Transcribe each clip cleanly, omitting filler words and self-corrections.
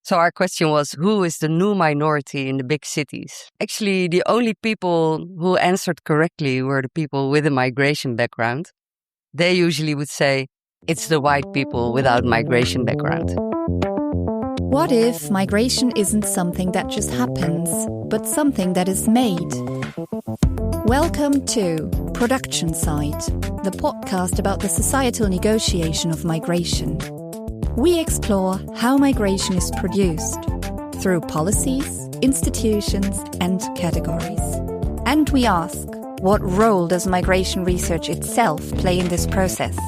So our question was, who is the new minority in the big cities? Actually, the only people who answered correctly were the people with a migration background. They usually would say, it's the white people without migration background. What if migration isn't something that just happens, but something that is made? Welcome to Production Side, the podcast about the societal negotiation of migration. We explore how migration is produced through policies, institutions, and categories. And we ask, what role does migration research itself play in this process?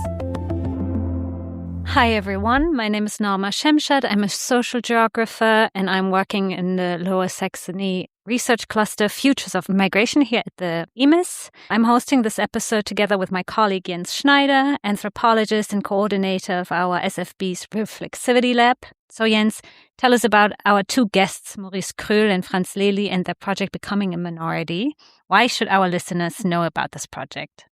Hi everyone, my name is Norma Schemschat. I'm a social geographer and I'm working in the Lower Saxony research cluster Futures of Migration here at the IMIS. I'm hosting this episode together with my colleague Jens Schneider, anthropologist and coordinator of our SFB's Reflexivity Lab. So Jens, tell us about our two guests, Maurice Kröhl and Franz Lely, and their project Becoming a Minority. Why should our listeners know about this project?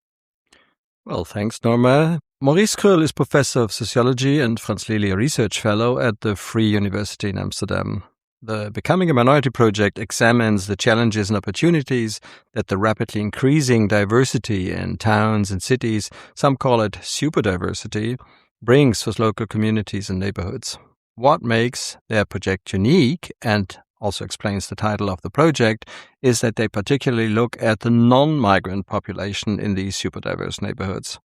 Well, thanks, Norma. Maurice Kröhl is professor of sociology and Franz Lely a research fellow at the Free University in Amsterdam. The Becoming a Minority project examines the challenges and opportunities that the rapidly increasing diversity in towns and cities, some call it superdiversity, brings for local communities and neighborhoods. What makes their project unique, and also explains the title of the project, is that they particularly look at the non-migrant population in these superdiverse neighborhoods.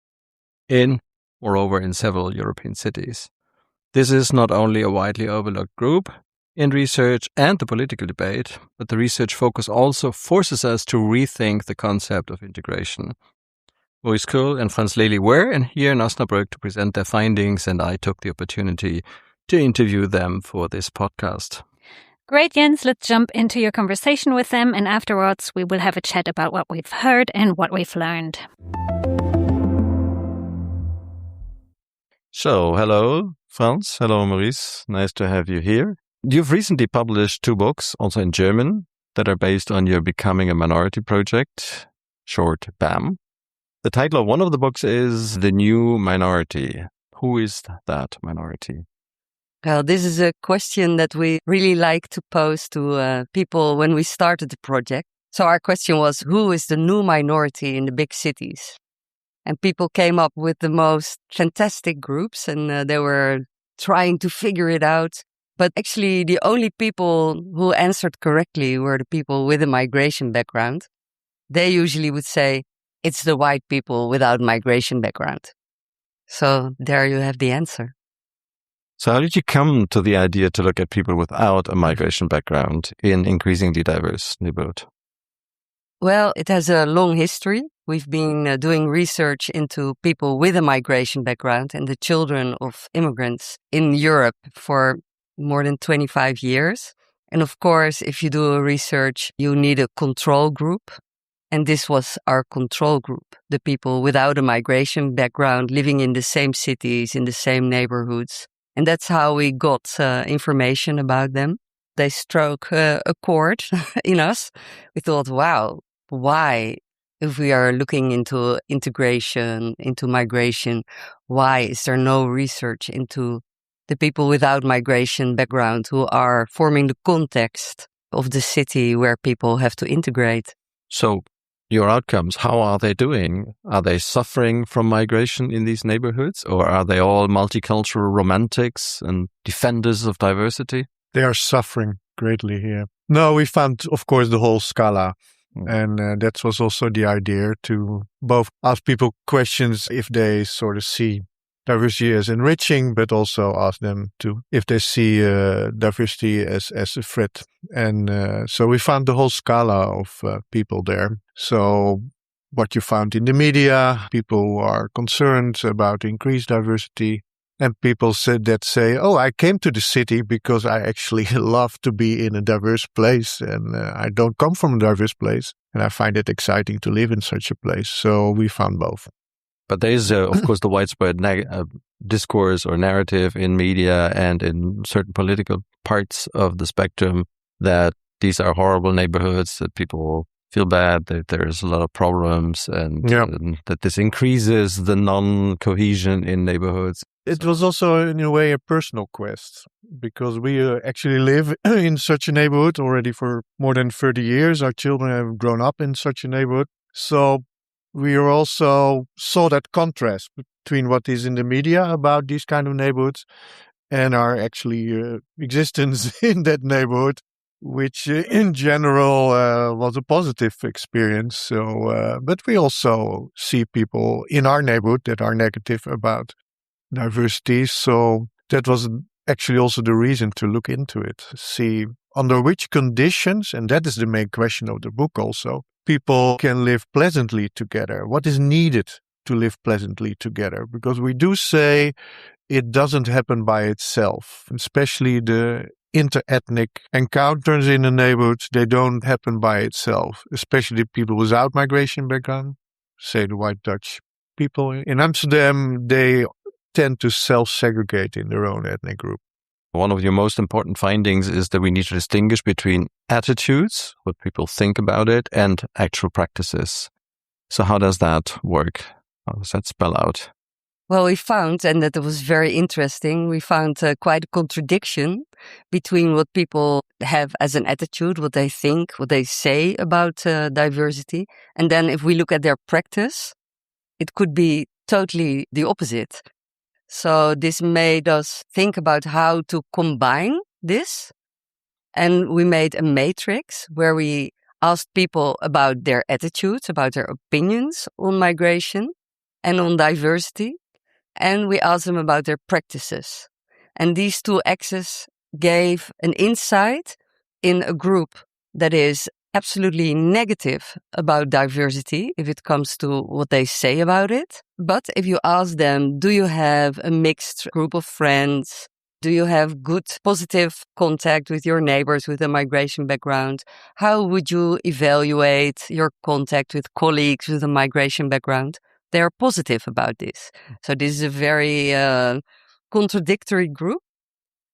Moreover, in several European cities. This is not only a widely overlooked group in research and the political debate, but the research focus also forces us to rethink the concept of integration. Maurice Kröhl and Franz Lely were here in Osnabrück to present their findings, and I took the opportunity to interview them for this podcast. Great, Jens. Let's jump into your conversation with them, and afterwards we will have a chat about what we've heard and what we've learned. So, hello, Franz. Hello, Maurice. Nice to have you here. You've recently published two books, also in German, that are based on your Becoming a Minority project, short BAM. The title of one of the books is The New Minority. Who is that minority? Well, this is a question that we really like to pose to people when we started the project. So our question was, who is the new minority in the big cities? And people came up with the most fantastic groups and they were trying to figure it out. But actually, the only people who answered correctly were the people with a migration background. They usually would say, it's the white people without migration background. So there you have the answer. So how did you come to the idea to look at people without a migration background in increasingly diverse neighborhood? Well, it has a long history. We've been doing research into people with a migration background and the children of immigrants in Europe for more than 25 years. And of course, if you do a research, you need a control group. And this was our control group, the people without a migration background living in the same cities, in the same neighborhoods. And that's how we got information about them. They struck a chord in us. We thought, wow, why, if we are looking into integration, into migration, why is there no research into the people without migration background who are forming the context of the city where people have to integrate? So your outcomes, how are they doing? Are they suffering from migration in these neighborhoods, or are they all multicultural romantics and defenders of diversity? They are suffering greatly here. No, we found, of course, the whole scala. And that was also the idea to both ask people questions if they sort of see diversity as enriching, but also ask them to if they see diversity as a threat. And so we found the whole scala of people there. So what you found in the media, people who are concerned about increased diversity, and people say, oh, I came to the city because I actually love to be in a diverse place, and I don't come from a diverse place, and I find it exciting to live in such a place. So we found both. But there is, of course, the widespread discourse or narrative in media and in certain political parts of the spectrum that these are horrible neighborhoods, that people feel bad that there's a lot of problems and that this increases the non-cohesion in neighborhoods. It was also, in a way, a personal quest, because we actually live in such a neighborhood already for more than 30 years. Our children have grown up in such a neighborhood. So we also saw that contrast between what is in the media about these kind of neighborhoods and our actually existence in that neighborhood, which in general was a positive experience. So, but we also see people in our neighborhood that are negative about diversity. So that was actually also the reason to look into it, see under which conditions, and that is the main question of the book also, people can live pleasantly together. What is needed to live pleasantly together? Because we do say it doesn't happen by itself, especially the inter-ethnic encounters in the neighborhoods, they don't happen by itself, especially people without migration background, say the white Dutch people. In Amsterdam, they tend to self-segregate in their own ethnic group. One of your most important findings is that we need to distinguish between attitudes, what people think about it, and actual practices. So how does that work? How does that spell out? Well, we found, and that was very interesting, we found quite a contradiction between what people have as an attitude, what they think, what they say about diversity. And then if we look at their practice, it could be totally the opposite. So this made us think about how to combine this. And we made a matrix where we asked people about their attitudes, about their opinions on migration and on diversity. And we asked them about their practices. And these two axes gave an insight in a group that is absolutely negative about diversity if it comes to what they say about it. But if you ask them, do you have a mixed group of friends? Do you have good, positive contact with your neighbors with a migration background? How would you evaluate your contact with colleagues with a migration background? They are positive about this. So this is a very contradictory group.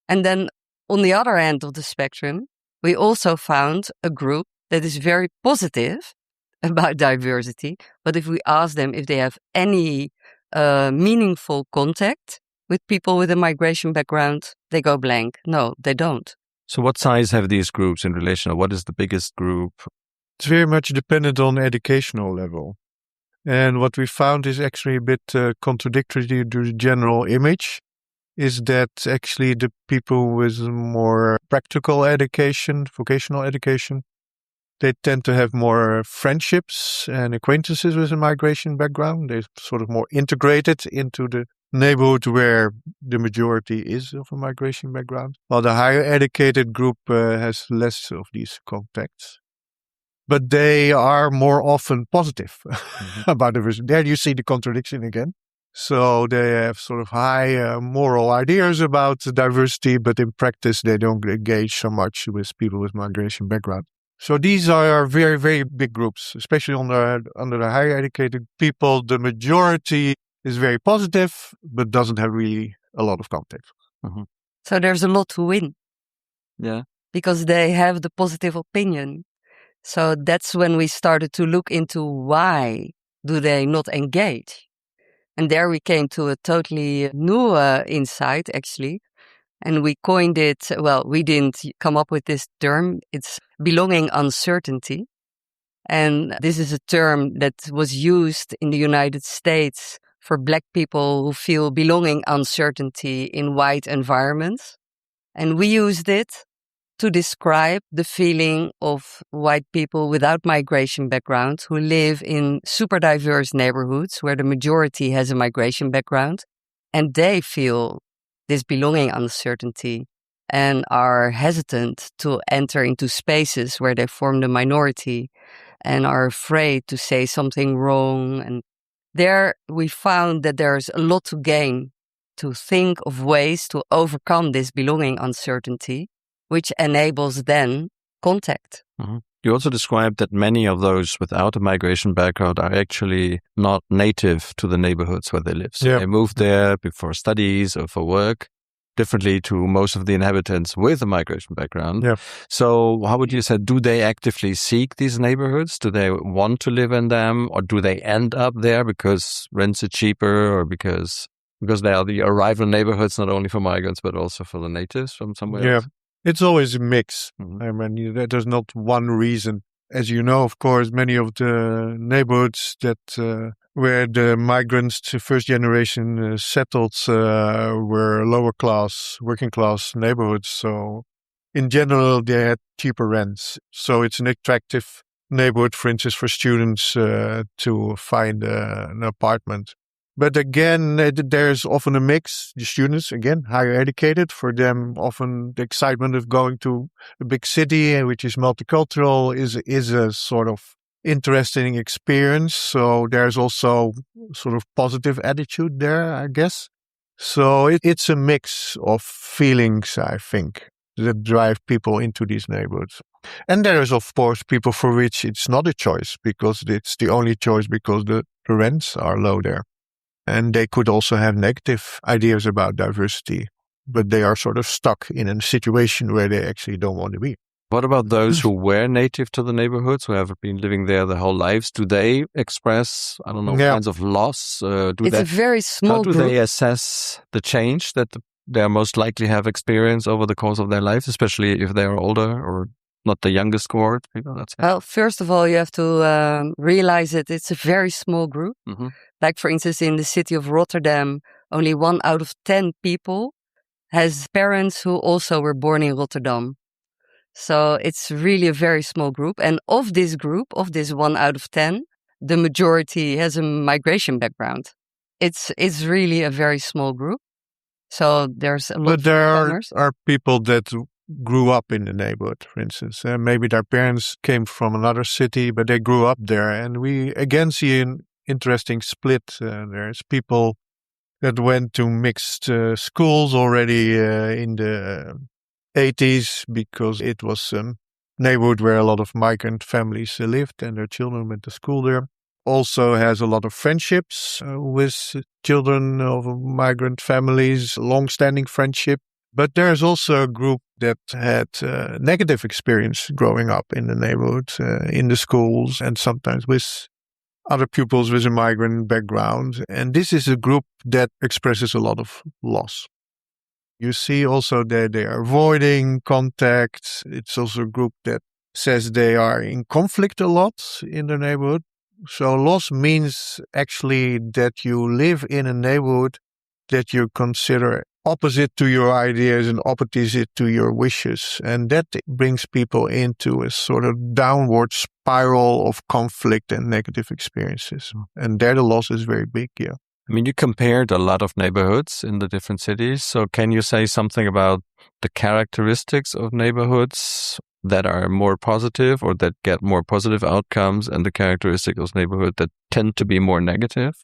And then on the other end of the spectrum, we also found a group that is very positive about diversity. But if we ask them if they have any meaningful contact with people with a migration background, they go blank. No, they don't. So what size have these groups in relation? What is the biggest group? It's very much dependent on educational level. And what we found is actually a bit contradictory to the general image, is that actually the people with more practical education, vocational education, they tend to have more friendships and acquaintances with a migration background. They're sort of more integrated into the neighborhood where the majority is of a migration background, while the higher educated group has less of these contacts. But they are more often positive about diversity. There you see the contradiction again. So they have sort of high moral ideas about diversity, but in practice they don't engage so much with people with migration background. So these are very, very big groups, especially under the higher educated people. The majority is very positive, but doesn't have really a lot of contact. Mm-hmm. So there's a lot to win. Yeah. Because they have the positive opinion. So that's when we started to look into why do they not engage. And there we came to a totally new insight, actually. And we coined it, well, we didn't come up with this term. It's belonging uncertainty. And this is a term that was used in the United States for Black people who feel belonging uncertainty in white environments. And we used it to describe the feeling of white people without migration background who live in super diverse neighborhoods where the majority has a migration background. And they feel this belonging uncertainty and are hesitant to enter into spaces where they form the minority and are afraid to say something wrong. And there we found that there's a lot to gain to think of ways to overcome this belonging uncertainty, which enables then contact. Mm-hmm. You also described that many of those without a migration background are actually not native to the neighborhoods where they live. So they moved there for studies or for work. differently to most of the inhabitants with a migration background. Yeah. So how would you say, do they actively seek these neighborhoods? Do they want to live in them, or do they end up there because rents are cheaper, or because they are the arrival neighborhoods, not only for migrants, but also for the natives from somewhere else? It's always a mix. Mhm. I mean, there's not one reason. As you know, of course, many of the neighborhoods that where the migrants, first generation, settled were lower class, working class neighborhoods. So in general, they had cheaper rents. So it's an attractive neighborhood, for instance, for students to find an apartment. But again, there's often a mix. The students, again, higher educated. For them, often the excitement of going to a big city, which is multicultural, is a sort of interesting experience. So there's also sort of positive attitude there, I guess. So it's a mix of feelings, I think, that drive people into these neighborhoods. And there is, of course, people for which it's not a choice because it's the only choice because the rents are low there. And they could also have negative ideas about diversity, but they are sort of stuck in a situation where they actually don't want to be. What about those who were native to the neighborhoods, who have been living there their whole lives? Do they express, I don't know, kinds of loss? It's a very small group. How do they assess the change that they most likely have experienced over the course of their lives, especially if they are older or not the youngest cohort? Well, first of all, you have to realize that it's a very small group. Mm-hmm. Like, for instance, in the city of Rotterdam, only 1 out of 10 people has parents who also were born in Rotterdam. So it's really a very small group. And of this group, of this 1 out of 10, the majority has a migration background. It's really a very small group. So there's a lot But there newcomers. are people that grew up in the neighborhood, for instance. Maybe their parents came from another city, but they grew up there. And we again see an interesting split. There's people that went to mixed schools already in the 80s because it was a neighborhood where a lot of migrant families lived and their children went to school there. Also has a lot of friendships with children of migrant families, long-standing friendship. But there's also a group that had negative experience growing up in the neighborhood, in the schools, and sometimes with other pupils with a migrant background. And this is a group that expresses a lot of loss. You see also that they are avoiding contact. It's also a group that says they are in conflict a lot in the neighborhood. So loss means actually that you live in a neighborhood that you consider opposite to your ideas and opposite to your wishes. And that brings people into a sort of downward spiral of conflict and negative experiences. And there the loss is very big, yeah. I mean, you compared a lot of neighborhoods in the different cities. So can you say something about the characteristics of neighborhoods that are more positive or that get more positive outcomes and the characteristics of neighborhoods that tend to be more negative?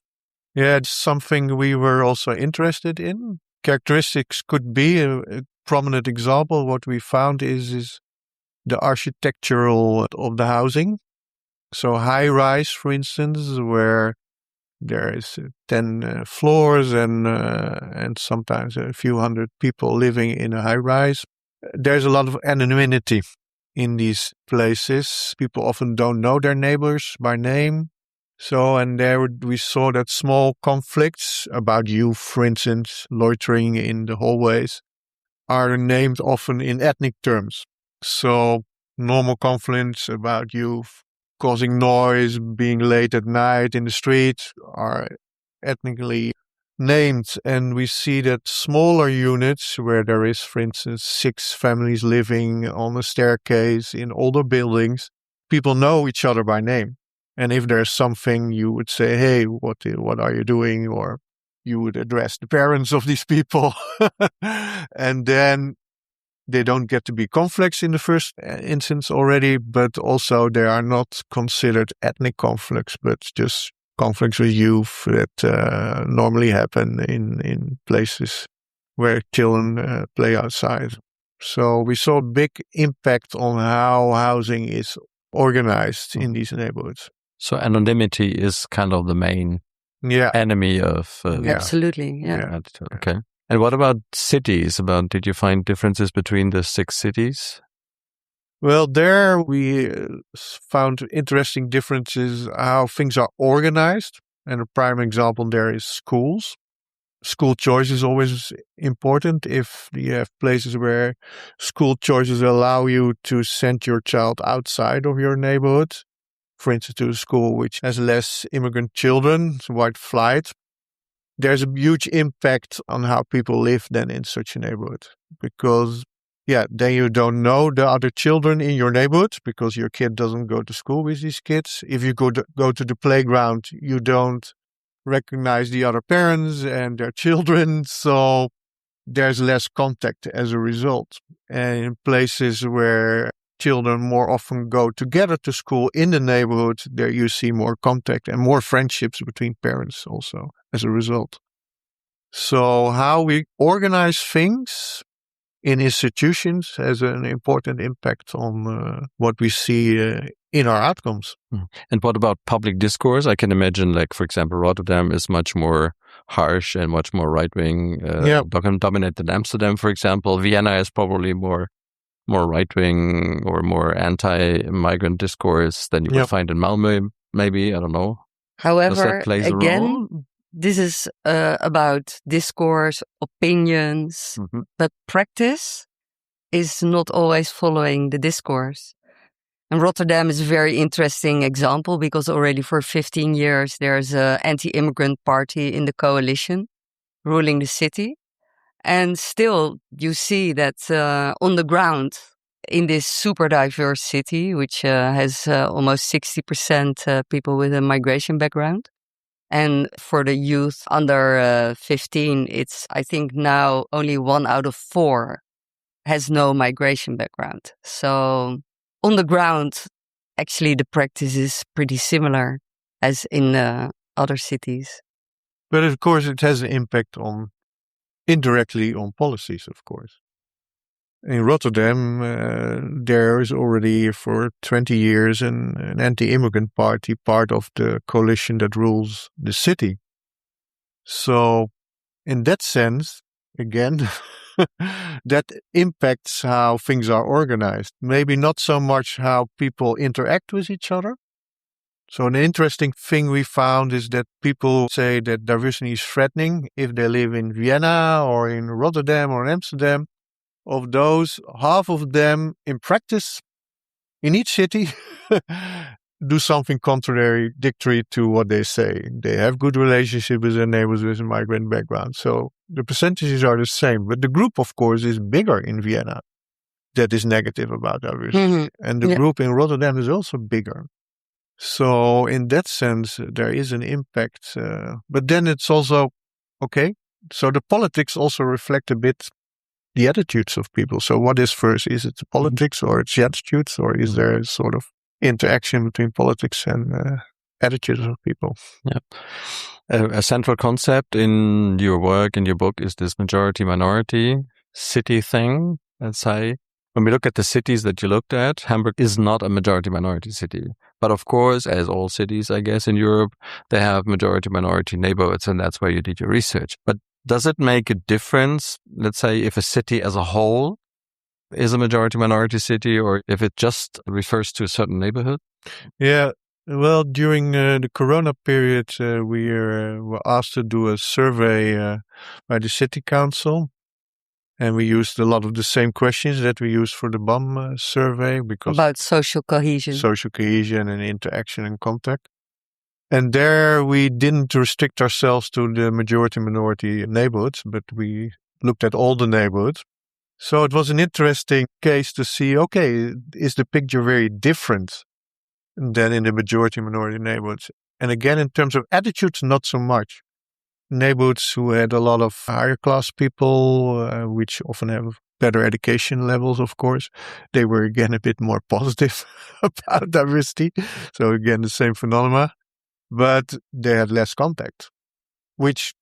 Yeah, it's something we were also interested in. Characteristics could be a prominent example. What we found is the architectural of the housing. So high rise, for instance, where there is 10 floors and sometimes a few hundred people living in a high rise. There's a lot of anonymity in these places. People often don't know their neighbors by name. So, and there we saw that small conflicts about youth, for instance, loitering in the hallways, are named often in ethnic terms. So, normal conflicts about youth causing noise, being late at night in the street are ethnically named. And we see that smaller units where there is, for instance, 6 families living on a staircase in older buildings, people know each other by name. And if there's something, you would say, hey, what are you doing? Or you would address the parents of these people. And then they don't get to be conflicts in the first instance already, but also they are not considered ethnic conflicts, but just conflicts with youth that normally happen in places where children play outside. So we saw a big impact on how housing is organized in these neighborhoods. So anonymity is kind of the main enemy of... Absolutely, yeah. Okay. And what about cities? Did you find differences between the 6 cities? Well, there we found interesting differences how things are organized. And a prime example there is schools. School choice is always important if you have places where school choices allow you to send your child outside of your neighborhood. For instance, to a school which has less immigrant children, white flight. There's a huge impact on how people live then in such a neighborhood. Because, then you don't know the other children in your neighborhood because your kid doesn't go to school with these kids. If you go to the playground, you don't recognize the other parents and their children. So there's less contact as a result. And in places where children more often go together to school in the neighborhood, there you see more contact and more friendships between parents also as a result. So how we organize things in institutions has an important impact on what we see in our outcomes. And what about public discourse? I can imagine, like, for example, Rotterdam is much more harsh and much more right-wing dominated than Amsterdam, for example. Vienna is probably more right-wing or more anti-migrant discourse than you would find in Malmö, maybe. I don't know. However, again, this is about discourse, opinions, but practice is not always following the discourse. And Rotterdam is a very interesting example because already for 15 years there's an anti-immigrant party in the coalition ruling the city. And still you see that on the ground in this super diverse city, which has almost 60% people with a migration background. And for the youth under 15, it's, I think now only 1 out of 4 has no migration background. So on the ground, actually the practice is pretty similar as in other cities. But of course it has an impact indirectly on policies, of course. In Rotterdam, there is already for 20 years an anti-immigrant party, part of the coalition that rules the city. So in that sense, again, that impacts how things are organized. Maybe not so much how people interact with each other. So an interesting thing we found is that people say that diversity is threatening if they live in Vienna or in Rotterdam or Amsterdam. Of those, half of them in practice in each city do something contradictory to what they say. They have good relationship with their neighbors with a migrant background. So the percentages are the same. But the group, of course, is bigger in Vienna that is negative about diversity. And the group in Rotterdam is also bigger. So in that sense, there is an impact. But then it's also, okay, so the politics also reflect a bit the attitudes of people. So what is first? Is it the politics or it's the attitudes, or is there a sort of interaction between politics and attitudes of people? Yeah. A central concept in your work, in your book, is this majority-minority city thing. Let's say, when we look at the cities that you looked at, Hamburg is not a majority-minority city. But of course, as all cities, I guess, in Europe, they have majority-minority neighborhoods, and that's where you did your research. But does it make a difference, let's say, if a city as a whole is a majority-minority city or if it just refers to a certain neighborhood? Yeah, well, during the Corona period, we were asked to do a survey by the city council. And we used a lot of the same questions that we used for the BAM survey. About social cohesion. Social cohesion and interaction and contact. And there we didn't restrict ourselves to the majority-minority neighborhoods, but we looked at all the neighborhoods. So it was an interesting case to see, okay, is the picture very different than in the majority-minority neighborhoods? And again, in terms of attitudes, not so much. Neighborhoods who had a lot of higher class people, which often have better education levels, of course, they were again a bit more positive about diversity. So again, the same phenomena. But they had less contact, which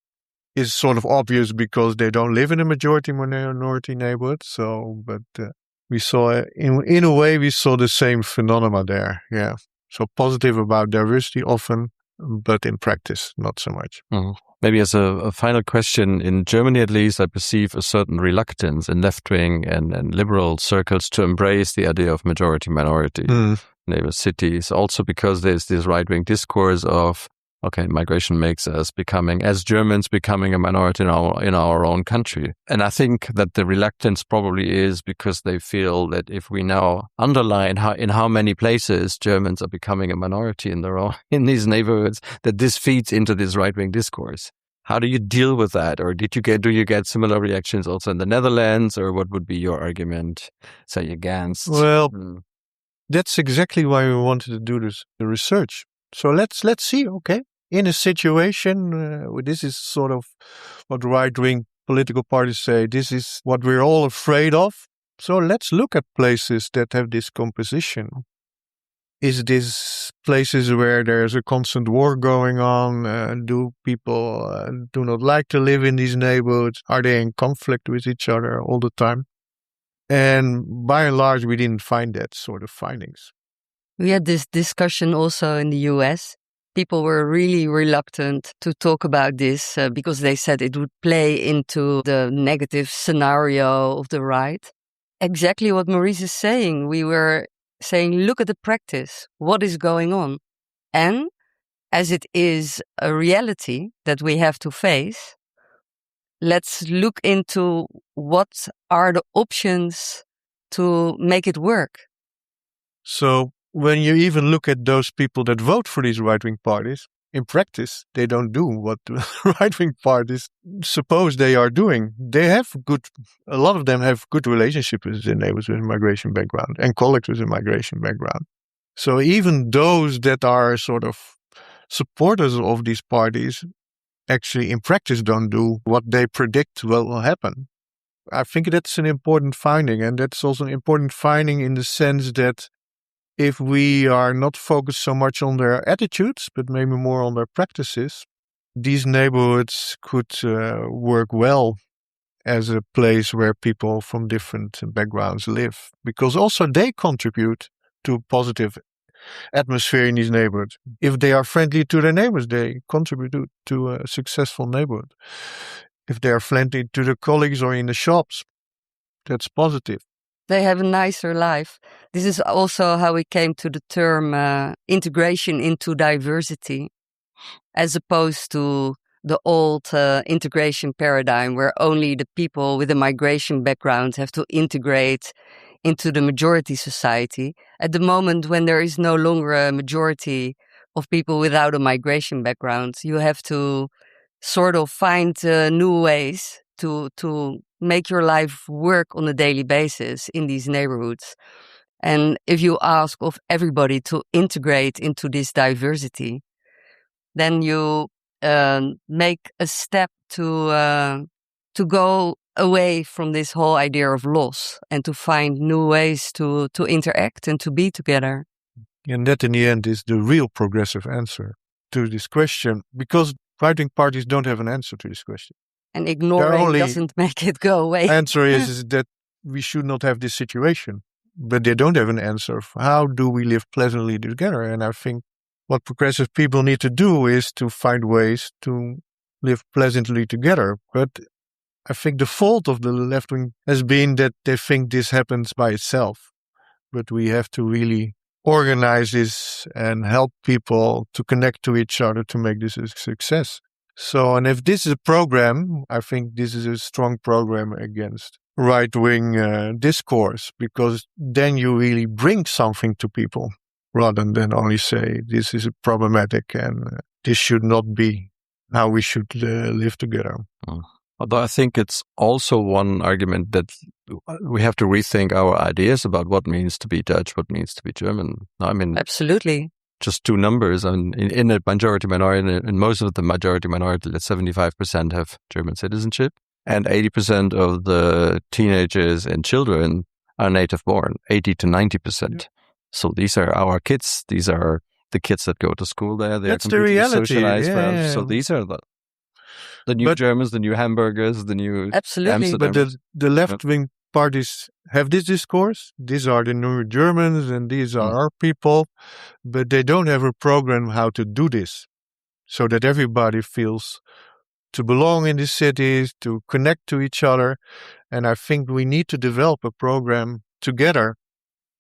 is sort of obvious because they don't live in a majority-minority neighborhood. So, but we saw, in a way, we saw the same phenomena there. Yeah. So positive about diversity often, but in practice, not so much. Mm. Maybe as a final question, in Germany at least, I perceive a certain reluctance in left-wing and liberal circles to embrace the idea of majority-minority neighbor cities, also because there's this right-wing discourse of, okay, migration makes us as Germans, becoming a minority in our own country. And I think that the reluctance probably is because they feel that if we now underline how many places Germans are becoming a minority in these neighborhoods, that this feeds into this right-wing discourse. How do you deal with that? Or do you get similar reactions also in the Netherlands? Or what would be your argument, say, against? Well, that's exactly why we wanted to do the research. So let's see, okay, in a situation, this is sort of what right-wing political parties say, this is what we're all afraid of. So let's look at places that have this composition. Is this places where there's a constant war going on? Do people do not like to live in these neighborhoods? Are they in conflict with each other all the time? And by and large, we didn't find that sort of findings. We had this discussion also in the US. People were really reluctant to talk about this because they said it would play into the negative scenario of the right. Exactly what Maurice is saying. We were saying, look at the practice. What is going on? And as it is a reality that we have to face, let's look into what are the options to make it work. So when you even look at those people that vote for these right-wing parties, in practice, they don't do what the right-wing parties suppose they are doing. A lot of them have good relationships with their neighbors with a migration background and colleagues with a migration background. So even those that are sort of supporters of these parties actually in practice don't do what they predict will happen. I think that's an important finding, and that's also an important finding in the sense that if we are not focused so much on their attitudes, but maybe more on their practices, these neighborhoods could work well as a place where people from different backgrounds live, because also they contribute to a positive atmosphere in these neighborhoods. If they are friendly to their neighbors, they contribute to a successful neighborhood. If they are friendly to their colleagues or in the shops, that's positive. They have a nicer life. This is also how we came to the term integration into diversity, as opposed to the old integration paradigm where only the people with a migration background have to integrate into the majority society. At the moment when there is no longer a majority of people without a migration background, you have to sort of find new ways to make your life work on a daily basis in these neighborhoods. And if you ask of everybody to integrate into this diversity, then you make a step to go away from this whole idea of loss and to find new ways to interact and to be together. And that in the end is the real progressive answer to this question, because right-wing parties don't have an answer to this question. And ignoring doesn't make it go away. Answer is that we should not have this situation. But they don't have an answer for how do we live pleasantly together. And I think what progressive people need to do is to find ways to live pleasantly together. But I think the fault of the left wing has been that they think this happens by itself. But we have to really organize this and help people to connect to each other to make this a success. So, and if this is a program, I think this is a strong program against right-wing discourse, because then you really bring something to people rather than only say this is problematic and this should not be how we should live together. Although I think it's also one argument that we have to rethink our ideas about what means to be Dutch, what means to be German. I mean, absolutely. Just two numbers. In a majority minority, in most of the majority minority, 75% have German citizenship, and 80% of the teenagers and children are native born, 80 to 90%. Yeah. So these are our kids. These are the kids that go to school there. That's the reality. Socialized. Yeah. So these are the new Germans, the new Hamburgers, the new absolutely. But the left-wing parties have this discourse. These are the new Germans and these are our people, but they don't have a program how to do this. so that everybody feels to belong in these cities, to connect to each other. And I think we need to develop a program together,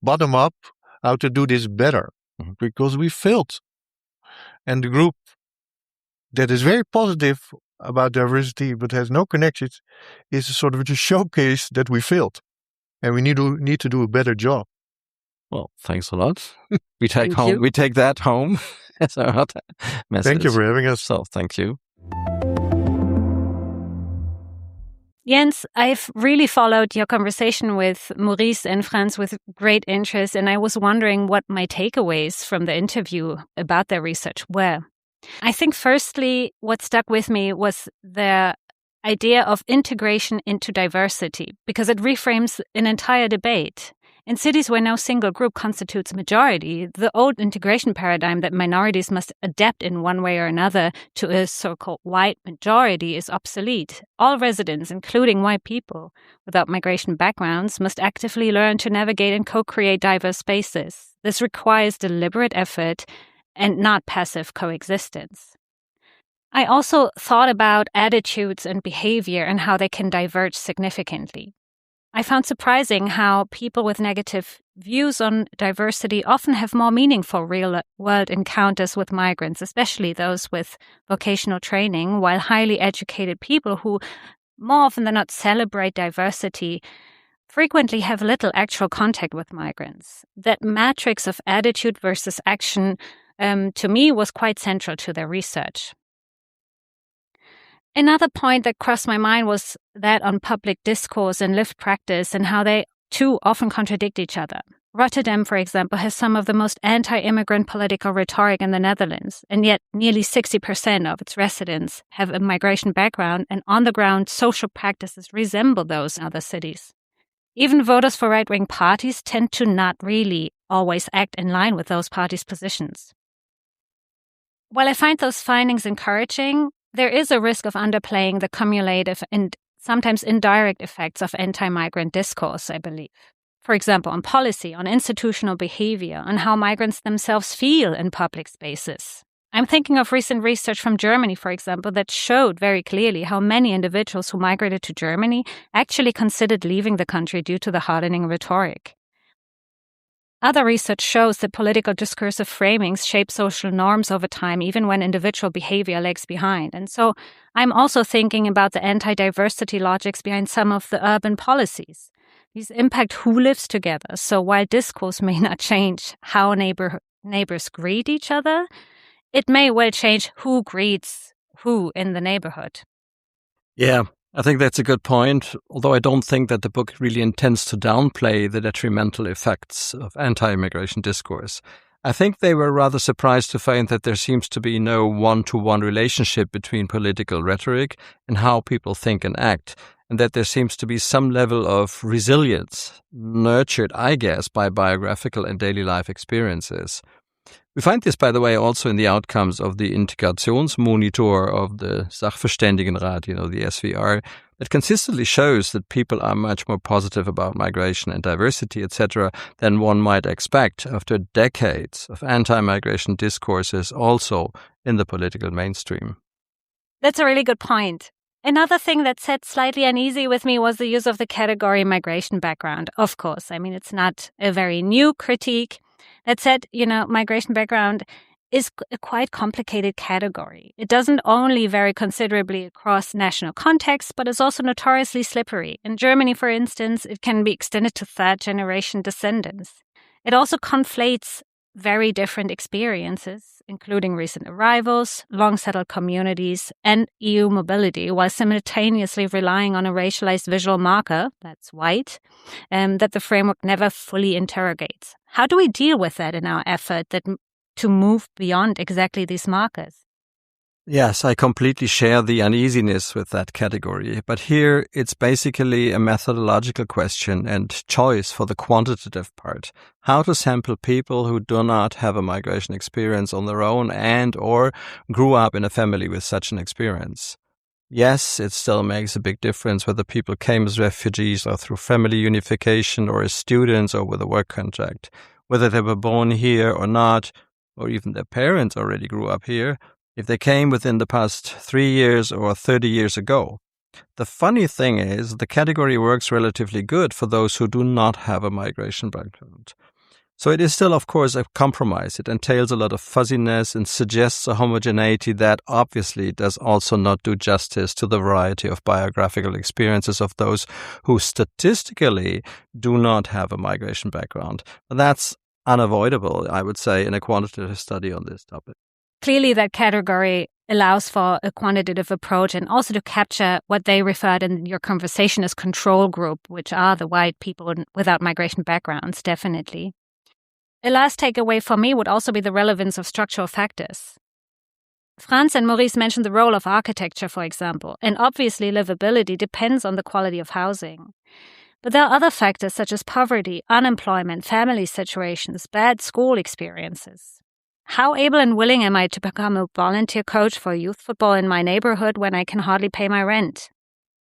bottom up, how to do this better, because we failed. And the group that is very positive about diversity but has no connections is a sort of a showcase that we failed. And we need to do a better job. Well, thanks a lot. We take that home as our hot message. Thank you for having us. So, thank you. Jens, I've really followed your conversation with Maurice and Franz with great interest, and I was wondering what my takeaways from the interview about their research were. I think firstly, what stuck with me was the idea of integration into diversity, because it reframes an entire debate. In cities where no single group constitutes a majority, the old integration paradigm that minorities must adapt in one way or another to a so-called white majority is obsolete. All residents, including white people without migration backgrounds, must actively learn to navigate and co-create diverse spaces. This requires deliberate effort and not passive coexistence. I also thought about attitudes and behavior and how they can diverge significantly. I found surprising how people with negative views on diversity often have more meaningful real-world encounters with migrants, especially those with vocational training, while highly educated people who more often than not celebrate diversity frequently have little actual contact with migrants. That matrix of attitude versus action, to me, was quite central to their research. Another point that crossed my mind was that on public discourse and lived practice and how they, too, often contradict each other. Rotterdam, for example, has some of the most anti-immigrant political rhetoric in the Netherlands, and yet nearly 60% of its residents have a migration background, and on-the-ground social practices resemble those in other cities. Even voters for right-wing parties tend to not really always act in line with those parties' positions. While I find those findings encouraging, there is a risk of underplaying the cumulative and sometimes indirect effects of anti-migrant discourse, I believe. For example, on policy, on institutional behavior, on how migrants themselves feel in public spaces. I'm thinking of recent research from Germany, for example, that showed very clearly how many individuals who migrated to Germany actually considered leaving the country due to the hardening rhetoric. Other research shows that political discursive framings shape social norms over time, even when individual behavior lags behind. And so I'm also thinking about the anti-diversity logics behind some of the urban policies. These impact who lives together. So while discourse may not change how neighbors greet each other, it may well change who greets who in the neighborhood. Yeah. I think that's a good point, although I don't think that the book really intends to downplay the detrimental effects of anti-immigration discourse. I think they were rather surprised to find that there seems to be no one-to-one relationship between political rhetoric and how people think and act, and that there seems to be some level of resilience, nurtured, I guess, by biographical and daily life experiences. We find this, by the way, also in the outcomes of the Integrationsmonitor of the Sachverständigenrat, the SVR, that consistently shows that people are much more positive about migration and diversity, etc., than one might expect after decades of anti-migration discourses also in the political mainstream. That's a really good point. Another thing that sat slightly uneasy with me was the use of the category migration background. Of course, it's not a very new critique. That said, migration background is a quite complicated category. It doesn't only vary considerably across national contexts, but is also notoriously slippery. In Germany, for instance, it can be extended to third-generation descendants. It also conflates very different experiences, including recent arrivals, long-settled communities, and EU mobility, while simultaneously relying on a racialized visual marker, that's white, that the framework never fully interrogates. How do we deal with that in our effort to move beyond exactly these markers? Yes, I completely share the uneasiness with that category, but here it's basically a methodological question and choice for the quantitative part. How to sample people who do not have a migration experience on their own and or grew up in a family with such an experience. Yes, it still makes a big difference whether people came as refugees or through family unification or as students or with a work contract, whether they were born here or not, or even their parents already grew up here, if they came within the past 3 years or 30 years ago. The funny thing is the category works relatively good for those who do not have a migration background. So it is still, of course, a compromise. It entails a lot of fuzziness and suggests a homogeneity that obviously does also not do justice to the variety of biographical experiences of those who statistically do not have a migration background. But that's unavoidable, I would say, in a quantitative study on this topic. Clearly, that category allows for a quantitative approach and also to capture what they referred in your conversation as control group, which are the white people without migration backgrounds, definitely. A last takeaway for me would also be the relevance of structural factors. Franz and Maurice mentioned the role of architecture, for example, and obviously livability depends on the quality of housing. But there are other factors such as poverty, unemployment, family situations, bad school experiences. How able and willing am I to become a volunteer coach for youth football in my neighborhood when I can hardly pay my rent?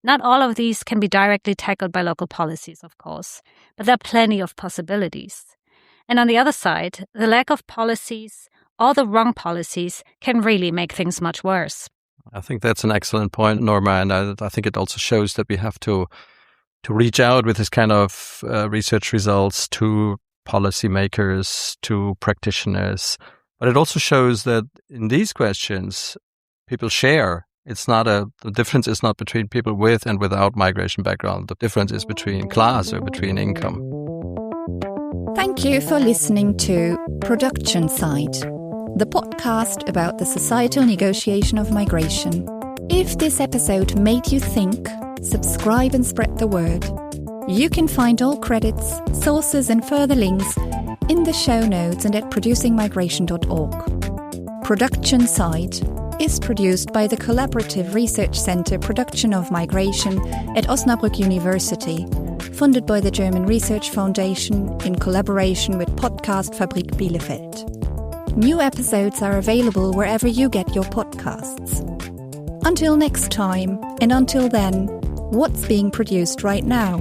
Not all of these can be directly tackled by local policies, of course, but there are plenty of possibilities. And on the other side, the lack of policies or the wrong policies can really make things much worse. I think that's an excellent point, Norma, and I think it also shows that we have to reach out with this kind of research results to policymakers, to practitioners. But it also shows that in these questions, people share. The difference is not between people with and without migration background. The difference is between class or between income. Thank you for listening to Production Side, the podcast about the societal negotiation of migration. If this episode made you think, subscribe and spread the word. You can find all credits, sources and further links in the show notes and at producingmigration.org. Production Side is produced by the Collaborative Research Center Production of Migration at Osnabrück University, funded by the German Research Foundation in collaboration with Podcast Fabrik Bielefeld. New episodes are available wherever you get your podcasts. Until next time, and until then, what's being produced right now?